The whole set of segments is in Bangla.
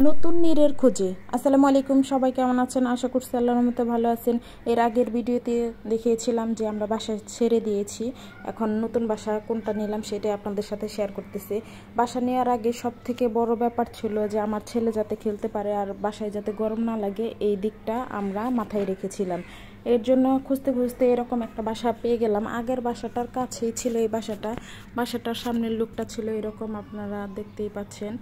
নতুন নীরের খোঁজে। আসসালামু আলাইকুম, সবাই কেমন আছেন? আশা করছি আল্লাহর রহমতে ভালো আছেন। এর আগের ভিডিওতে দেখিয়েছিলাম যে আমরা বাসা ছেড়ে দিয়েছি, এখন নতুন বাসা কোনটা নিলাম সেটাই আপনাদের সাথে শেয়ার করতেছি। বাসা নেওয়ার আগে সব থেকে বড় ব্যাপার ছিল যে আমার ছেলে যাতে খেলতে পারে আর বাসায় যাতে গরম না লাগে, এই দিকটা আমরা মাথায় রেখেছিলাম। এর জন্য খুঁজতে খুঁজতে এরকম একটা বাসা পেয়ে গেলাম। আগের বাসাটার কাছেই ছিল এই বাসাটার সামনের লুকটা ছিল এরকম, আপনারা দেখতেই পাচ্ছেন।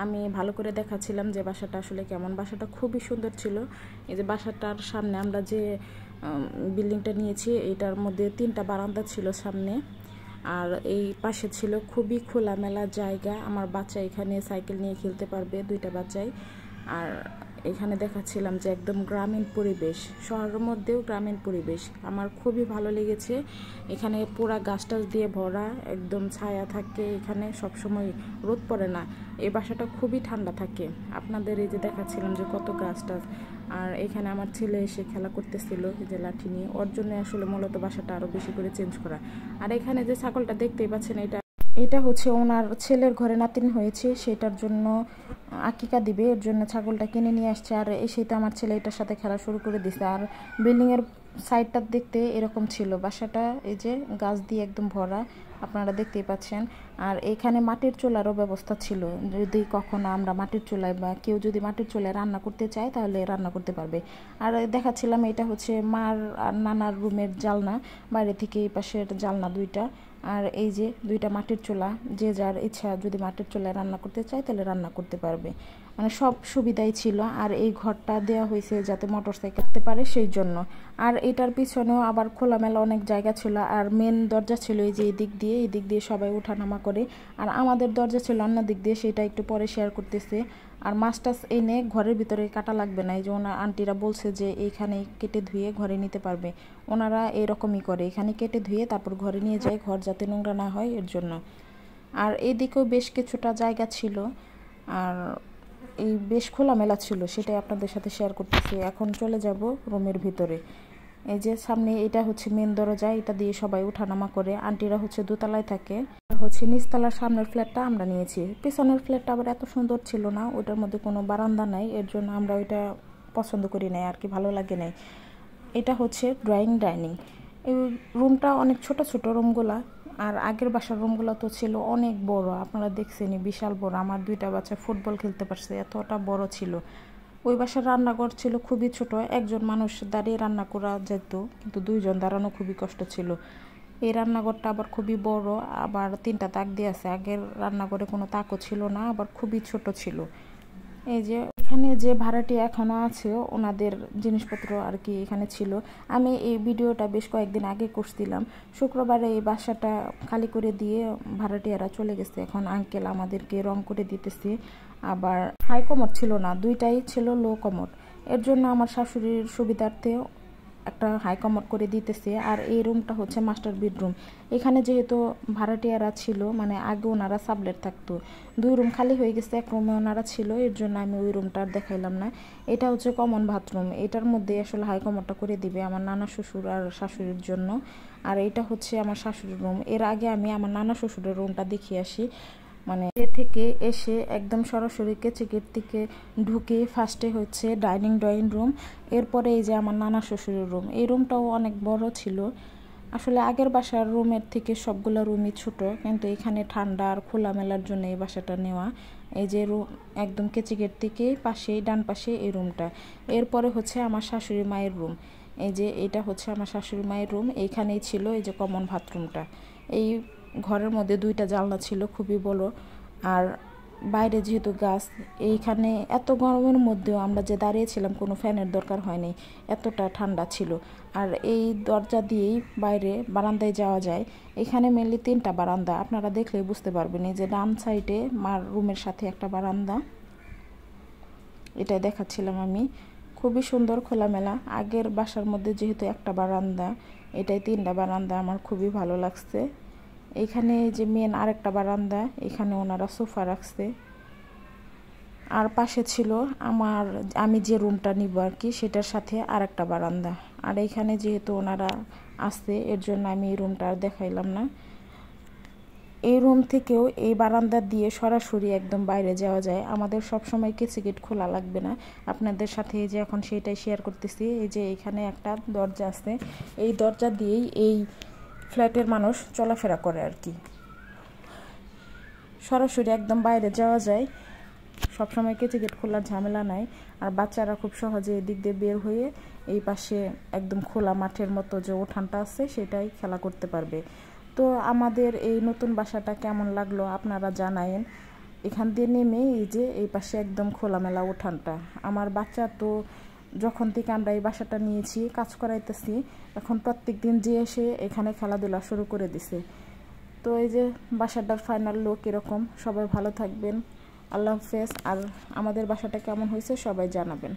আমি ভালো করে দেখাচ্ছিলাম যে বাসাটা আসলে কেমন। বাসাটা খুবই সুন্দর ছিল। এই যে বাসাটার সামনে আমরা যে বিল্ডিংটা নিয়েছি, এটার মধ্যে 3টা বারান্দা ছিল সামনে, আর এই পাশে ছিল খুবই খোলামেলা জায়গা। আমার বাচ্চা এখানে সাইকেল নিয়ে খেলতে পারবে, 2টা বাচ্চাই। আর এখানে দেখাচ্ছিলাম যে একদম গ্রামীণ পরিবেশ, শহরের মধ্যেও গ্রামীণ পরিবেশ আমার খুবই ভালো লেগেছে। এখানে পুরা গাছ টাছ দিয়ে ভরা, একদম ছায়া থাকে, এখানে সবসময় রোদ পড়ে না। এই বাসাটা খুবই ঠান্ডা থাকে। আপনাদের এই যে দেখাচ্ছিলাম যে কত গাছ টাছ, আর এখানে আমার ছেলে এসে খেলা করতেছিল এই যে লাঠি নিয়ে, ওর জন্য আসলে মূলত বাসাটা আরও বেশি করে চেঞ্জ করা। আর এখানে যে ছাগলটা দেখতেই পাচ্ছেন, এটা হচ্ছে ওনার ছেলের ঘরে নাতিন হয়েছে, সেটার জন্য আকিকা দিবে, এর জন্য ছাগলটা কিনে নিয়ে আসছে। আর এসেই তো আমার ছেলে এটার সাথে খেলা শুরু করে দিছে। আর বিল্ডিংয়ের সাইডটা দেখতে এরকম ছিল, বাসাটা এই যে গাছ দিয়ে একদম ভরা, আপনারা দেখতেই পাচ্ছেন। আর এখানে মাটির চুলারও ব্যবস্থা ছিল, যদি কখনো আমরা মাটির চুলায় বা কেউ যদি মাটির চুলায় রান্না করতে চায় তাহলে রান্না করতে পারবে। আর দেখাচ্ছিলাম এটা হচ্ছে মার আর নানার রুমের জালনা, বাইরে থেকে এই পাশের জালনা 2টা। আর এই যে 2টা মাটির চুলা, যে যার ইচ্ছা যদি মাটির চুলায় রান্না করতে চায় তাহলে রান্না করতে পারবে, মানে সব সুবিধাই ছিল। আর এই ঘরটা দেওয়া হয়েছে যাতে মোটরসাইকেল রাখতে পারে সেই জন্য। আর এটার পিছনেও আবার খোলামেলা অনেক জায়গা ছিল। আর মেন দরজা ছিল এই যে এই দিক দিয়ে সবাই ওঠানামা করে। আর আমাদের দরজা ছিল অন্য দিক দিয়ে, সেটা একটু পরে শেয়ার করতেছে। আর মাছ টাছ এনে ঘরের ভিতরে কাটা লাগবে না, এই যে ওনার আন্টিরা বলছে যে এইখানে কেটে ধুয়ে ঘরে নিতে পারবে। ওনারা এরকমই করে, এখানে কেটে ধুয়ে তারপর ঘরে নিয়ে যায়, ঘর যাতে নোংরা না হয় এর জন্য। আর এদিকেও বেশ কিছুটা জায়গা ছিল, আর এই বেশ খোলামেলা ছিল, সেটাই আপনাদের সাথে শেয়ার করতেছি। এখন চলে যাব রুমের ভিতরে। এই যে সামনে এটা হচ্ছে মেন দরজা, এটা দিয়ে সবাই ওঠানামা করে। আন্টিরা হচ্ছে দোতলায় থাকে, আর হচ্ছে নিচতলার সামনের ফ্ল্যাটটা আমরা নিয়েছি। পিছনের ফ্ল্যাটটা আবার এত সুন্দর ছিল না, ওটার মধ্যে কোনো বারান্দা নাই, এর জন্য আমরা ওইটা পছন্দ করি নাই আর কি, ভালো লাগে নাই। এটা হচ্ছে ডাইনিং। এই রুমটা অনেক ছোট ছোট রুমগুলা, আর আগের বাসার রুমগুলো তো ছিল অনেক বড়, আপনারা দেখছেনই বিশাল বড়। আমার 2টা বাচ্চা ফুটবল খেলতে পারছে, এতটা বড় ছিল। ওই বাসার রান্নাঘর ছিল খুবই ছোট, একজন মানুষ দাঁড়িয়ে রান্না করা যেত, কিন্তু 2জন দাঁড়ানো খুবই কষ্ট ছিল। এই রান্নাঘরটা আবার খুবই বড়, আবার 3টা তাক দিয়ে আছে। আগের রান্নাঘরে কোনো তাকও ছিল না, আবার খুবই ছোট ছিল। এই যে এখানে যে ভাড়াটি এখনও আছে, ওনাদের জিনিসপত্র আর কি এখানে ছিল। আমি এই ভিডিওটা বেশ কয়েকদিন আগে করছিলাম। শুক্রবারে এই বাসাটা খালি করে দিয়ে ভাড়াটিয়ারা চলে গেছে, এখন আঙ্কেল আমাদেরকে রং করে দিতেছে। আবার হাই কমোড ছিল না, 2টাই ছিল লো কমোড, এর জন্য আমার শাশুড়ির সুবিধার্থে একটা হাই কমোড করে দিতেছে। আর এই রুমটা হচ্ছে মাস্টার বেডরুম। এখানে যেহেতু ভাড়াটিয়ারা ছিল, মানে আগে ওনারা সাবলেট থাকতো, 2 রুম খালি হয়ে গেছে, 1 রুমে ওনারা ছিল, এর জন্য আমি ওই রুমটা আর দেখাইলাম না। এটা হচ্ছে কমন বাথরুম, এটার মধ্যে আসলে হাই কমোডটা করে দিবে আমার নানা শ্বশুর আর শাশুড়ির জন্য। আর এটা হচ্ছে আমার শাশুড়ির রুম। এর আগে আমি আমার নানা শ্বশুরের রুমটা দেখিয়ে আসি, মানে এ থেকে এসে একদম সরাসরি কেচে গেট থেকে ঢুকে ফার্স্টে হচ্ছে ড্রয়িং রুম, এরপরে এই যে আমার নানা শ্বশুরের রুম। এই রুমটাও অনেক বড় ছিল। আসলে আগের বাসার রুমের থেকে সবগুলো রুমই ছোট, কিন্তু এখানে ঠান্ডা আর খোলামেলার জন্য এই বাসাটা নেওয়া। এই যে রুম একদম কেচে গেট থেকে পাশেই ডান পাশে এই রুমটা। এরপরে হচ্ছে আমার শাশুড়ি মায়ের রুম। এই যে এটা হচ্ছে আমার শাশুড়ি মায়ের রুম, এইখানেই ছিল এই যে কমন বাথরুমটা। এই ঘরের মধ্যে 2টা জানলা ছিল, খুবই বড়। আর বাইরে যেহেতু গাছ, এইখানে এত গরমের মধ্যেও আমরা যে দাঁড়িয়েছিলাম কোনো ফ্যানের দরকার হয়নি, এতটা ঠান্ডা ছিল। আর এই দরজা দিয়েই বাইরে বারান্দায় যাওয়া যায়। এখানে মেনলি 3টা বারান্দা, আপনারা দেখলে বুঝতে পারবেন। এই যে ডান সাইডে মার রুমের সাথে একটা বারান্দা, এটাই দেখাচ্ছিলাম আমি। খুবই সুন্দর খোলামেলা। আগের বাসার মধ্যে যেহেতু একটা বারান্দা, এটাই 3টা বারান্দা, আমার খুবই ভালো লাগছে। এখানে যে মেন আরেকটা বারান্দা, এখানে ওনারা সোফা রাখছে। আর পাশে ছিল আমি যে রুমটা নিব আর কি, সেটার সাথে আরেকটা বারান্দা। আর এখানে যেহেতু ওনারা আসছে, এর জন্য আমি এই রুমটা আর দেখাইলাম না। এই রুম থেকেও এই বারান্দা দিয়ে সরাসরি একদম বাইরে যাওয়া যায়। আমাদের সব সময় কেসি গেট খোলা লাগবে না। আপনাদের সাথে এই যে এখন সেটাই শেয়ার করতেছি। এই যে এখানে একটা দরজা আছে, এই দরজা দিয়েই এই ফ্ল্যাটের মানুষ চলাফেরা করে আর কি। সরাসরি একদম বাইরে যাওয়া যায়, সবসময় কেসি গেট খোলার ঝামেলা নাই। আর বাচ্চারা খুব সহজে এদিক দিয়ে বের হয়ে এই পাশে একদম খোলা মাঠের মতো যে উঠানটা আছে সেটাই খেলা করতে পারবে। তো আমাদের এই নতুন বাসাটা কেমন লাগলো আপনারা জানায়েন। এখান দিয়ে নেমে এই যে এই পাশে একদম খোলামেলা উঠানটা। আমার বাচ্চা তো যখন থেকে আমরা এই বাসাটা নিয়েছি, কাজ করাইতেছি, এখন প্রত্যেক দিন যে এসে এখানে খেলাধুলা শুরু করে দিছে। তো এই যে বাসাটার ফাইনাল লুক এরকম। সবাই ভালো থাকবেন, আল্লাহ হাফেজ। আর আমাদের বাসাটা কেমন হয়েছে সবাই জানাবেন।